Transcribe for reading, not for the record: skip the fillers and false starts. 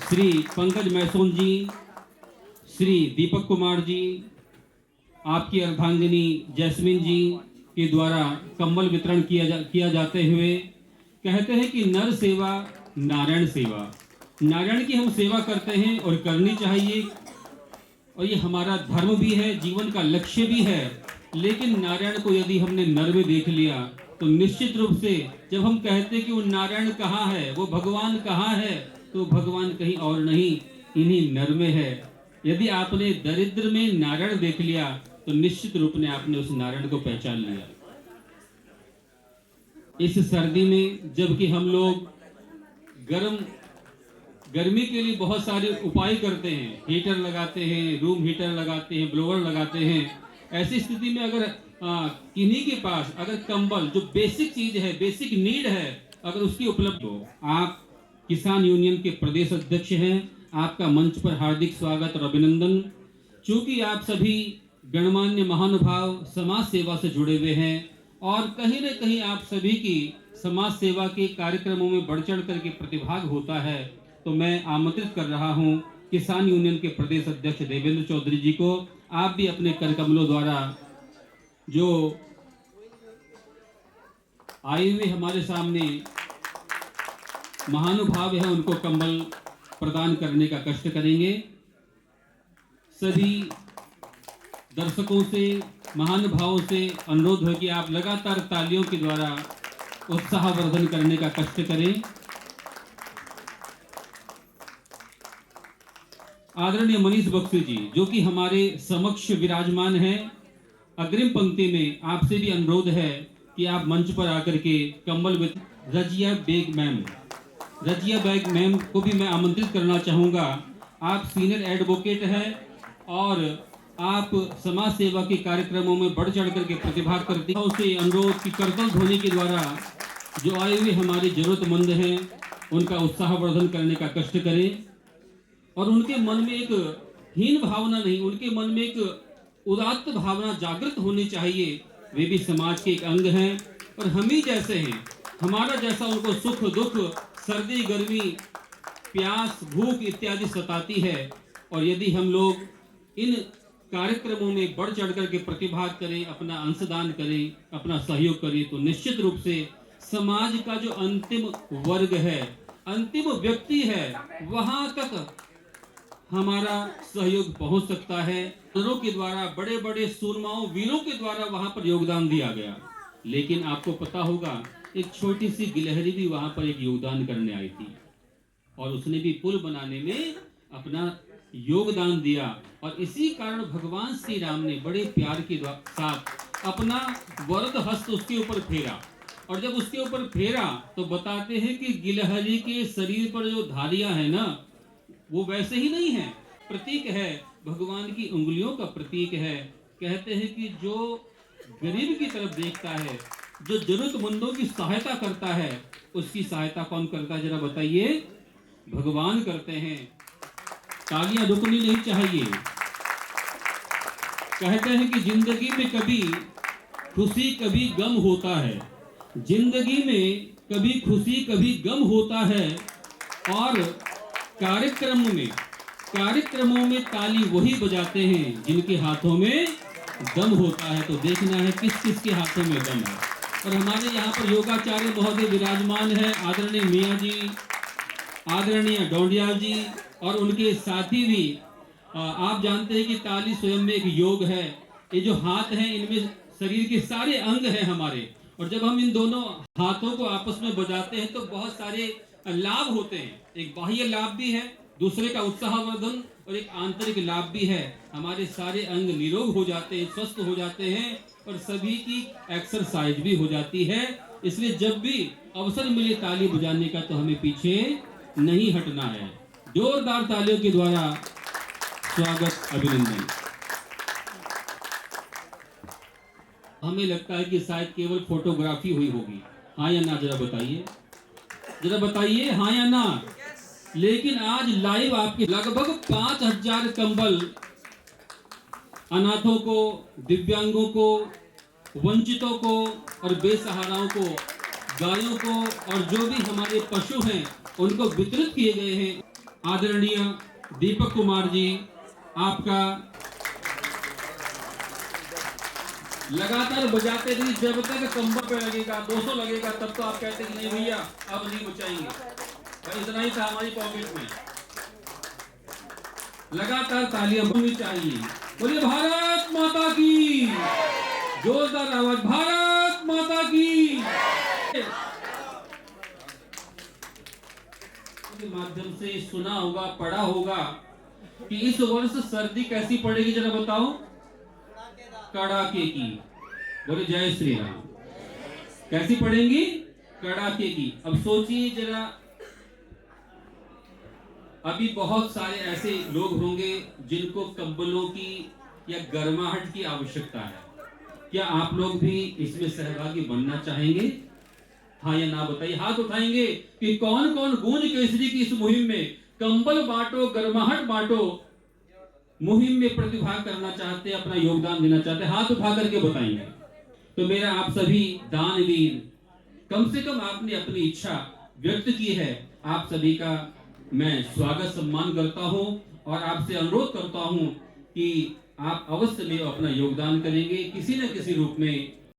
Shri Pankaj mason जी, श्री दीपक कुमार जी, आपकी अर्धांगिनी jasmine जी के द्वारा कंबल वितरण किया जाते हुए कहते हैं कि नर सेवा नारायण सेवा। नारायण की हम सेवा करते हैं और करनी चाहिए, और ये हमारा धर्म भी है, जीवन का लक्ष्य भी है। लेकिन नारायण को यदि हमने नर में देख लिया तो निश्चित रूप से जब हम कहते कि वो नारायण कहाँ है, वो भगवान कहाँ है, तो भगवान कहीं और नहीं, इन्हीं नर में है। यदि आपने दरिद्र में नारायण देख लिया तो निश्चित रूप में आपने उस नारायण को पहचान लिया। इस सर्दी में जबकि हम लोग गर्मी के लिए बहुत सारे उपाय करते हैं, हीटर लगाते हैं, रूम हीटर लगाते हैं, ब्लोअर लगाते हैं, ऐसी स्थिति में अगर किन्हीं के पास अगर कंबल जो बेसिक चीज है, बेसिक नीड है, अगर उसकी उपलब्ध हो, आप किसान यूनियन के प्रदेश अध्यक्ष हैं, आपका मंच पर हार्दिक स्वागत और अभिनंदन। चूंकि आप सभी गणमान्य महानुभाव समाज सेवा से जुड़े हुए हैं और कहीं न कहीं आप सभी की समाज सेवा के कार्यक्रमों में बढ़ चढ़ करके प्रतिभाग होता है, तो मैं आमंत्रित कर रहा हूं किसान यूनियन के प्रदेश अध्यक्ष देवेंद्र चौधरी जी को। आप भी अपने कर कमलों द्वारा जो आए हुए हमारे सामने महानुभाव है उनको कंबल प्रदान करने का कष्ट करेंगे। सभी दर्शकों से, महानुभावों से अनुरोध है कि आप लगातार तालियों के द्वारा उत्साहवर्धन करने का कष्ट करें। आदरणीय मनीष बख्शी जी जो कि हमारे समक्ष विराजमान हैं, अग्रिम पंक्ति में आपसे भी अनुरोध है कि आप मंच पर आकर के कंबल विद रजिया बेग मैम को भी मैं आमंत्रित करना चाहूँगा। आप सीनियर एडवोकेट हैं और आप समाज सेवा के कार्यक्रमों में बढ़ चढ़ करके प्रतिभाग करते हैं। उसे अनुरोध की करतल ध्वनि के द्वारा जो आए हुए हमारे जरूरतमंद हैं उनका उत्साहवर्धन करने का कष्ट करें और उनके मन में एक हीन भावना नहीं, उनके मन में एक उदात्त भावना जागृत होनी चाहिए। वे भी समाज के एक अंग हैं और हम ही जैसे हैं, हमारा जैसा उनको सुख दुख, सर्दी गर्मी, प्यास भूख इत्यादि सताती है। और यदि हम लोग इन कार्यक्रमों में बढ़ चढ़ करके प्रतिभाग करें, अपना अंशदान करें, अपना सहयोग करें, तो निश्चित रूप से समाज का जो अंतिम वर्ग है, अंतिम व्यक्ति है, वहां तक हमारा सहयोग पहुंच सकता है। नरों के द्वारा, बड़े बड़े सूरमाओं वीरों के द्वारा वहां पर योगदान दिया गया, लेकिन आपको पता होगा एक छोटी सी गिलहरी भी वहां पर एक योगदान करने आई थी और उसने भी पुल बनाने में अपना योगदान दिया। और इसी कारण भगवान श्री राम ने बड़े प्यार के साथ अपना वरद हस्त उसके ऊपर फेरा, और जब उसके ऊपर फेरा तो बताते हैं कि गिलहरी के शरीर पर जो धारियां हैं ना, वो वैसे ही नहीं है, प्रतीक है, भगवान की उंगलियों का प्रतीक है। कहते हैं कि जो गरीब की तरफ देखता है, जो जरूरतमंदों की सहायता करता है, उसकी सहायता कौन करता है जरा बताइए? भगवान करते हैं। तालियां रुकनी नहीं चाहिए। कहते हैं कि जिंदगी में कभी खुशी कभी गम होता है, जिंदगी में कभी खुशी कभी गम होता है, और कार्यक्रमों में ताली वही बजाते हैं जिनके हाथों में दम होता है। तो देखना है किस किस के हाथों में दम है। और हमारे यहाँ पर योगाचार्य महोदय विराजमान है, आदरणीय मियाँ जी, आदरणीय डोंडिया जी और उनके साथी भी। आप जानते हैं कि ताली स्वयं में एक योग है। ये जो हाथ हैं इनमें शरीर के सारे अंग हैं हमारे, और जब हम इन दोनों हाथों को आपस में बजाते हैं तो बहुत सारे लाभ होते हैं। एक बाह्य लाभ भी है, दूसरे का उत्साहवर्धन, और एक आंतरिक लाभ भी है। हमारे सारे अंग निरोग हो जाते हैं, स्वस्थ हो जाते हैं, और सभी की एक्सरसाइज भी हो जाती है। इसलिए जब भी अवसर मिले ताली बजाने का तो हमें पीछे नहीं हटना है। जोरदार तालियों के द्वारा स्वागत, अभिनंदन। हमें लगता है कि शायद केवल फोटोग्राफी हुई होगी, हाँ या ना? जरा बताइए हाँ या ना। लेकिन आज लाइव आपके लगभग 5000 कंबल अनाथों को, दिव्यांगों को, वंचितों को और बेसहाराओं को, गायों को और जो भी हमारे पशु हैं उनको वितरित किए गए हैं। आदरणीय दीपक कुमार जी, आपका लगातार बजाते रहिए जब तक कंबल पे लगेगा, 200 लगेगा, तब तो आप कहते कि नहीं भैया अब नहीं बचाएंगे। भाई इतना ही था हमारी पॉकेट में। लगातार तालियां बजनी चाहिए। बोलिए भारत माता की, जोरदार आवाज, भारत माता की। के माध्यम से सुना होगा, पढ़ा होगा कि इस वर्ष सर्दी कैसी पड़ेगी, जरा बताओ। कड़ाके की। बोले जय श्री राम। कैसी पड़ेंगी? कड़ाके की। अब सोचिए जरा, अभी बहुत सारे ऐसे लोग होंगे जिनको कंबलों की या गर्माहट की आवश्यकता है। क्या आप लोग भी इसमें सहभागी बनना चाहेंगे? हाँ या ना बताइए। हाथ उठाएंगे कि कौन कौन गूंज केसरी की इस मुहिम में कंबल बांटो, गर्माहट बांटो मुहिम में प्रतिभाग करना चाहते हैं, अपना योगदान देना चाहते हैं। हाथ उठा करके बताएंगे। तो मेरा आप सभी दानवीर, कम से कम आपने अपनी इच्छा व्यक्त की है, आप सभी का मैं स्वागत सम्मान करता हूं और आपसे अनुरोध करता हूं कि आप अवश्य में अपना योगदान करेंगे किसी न किसी रूप में।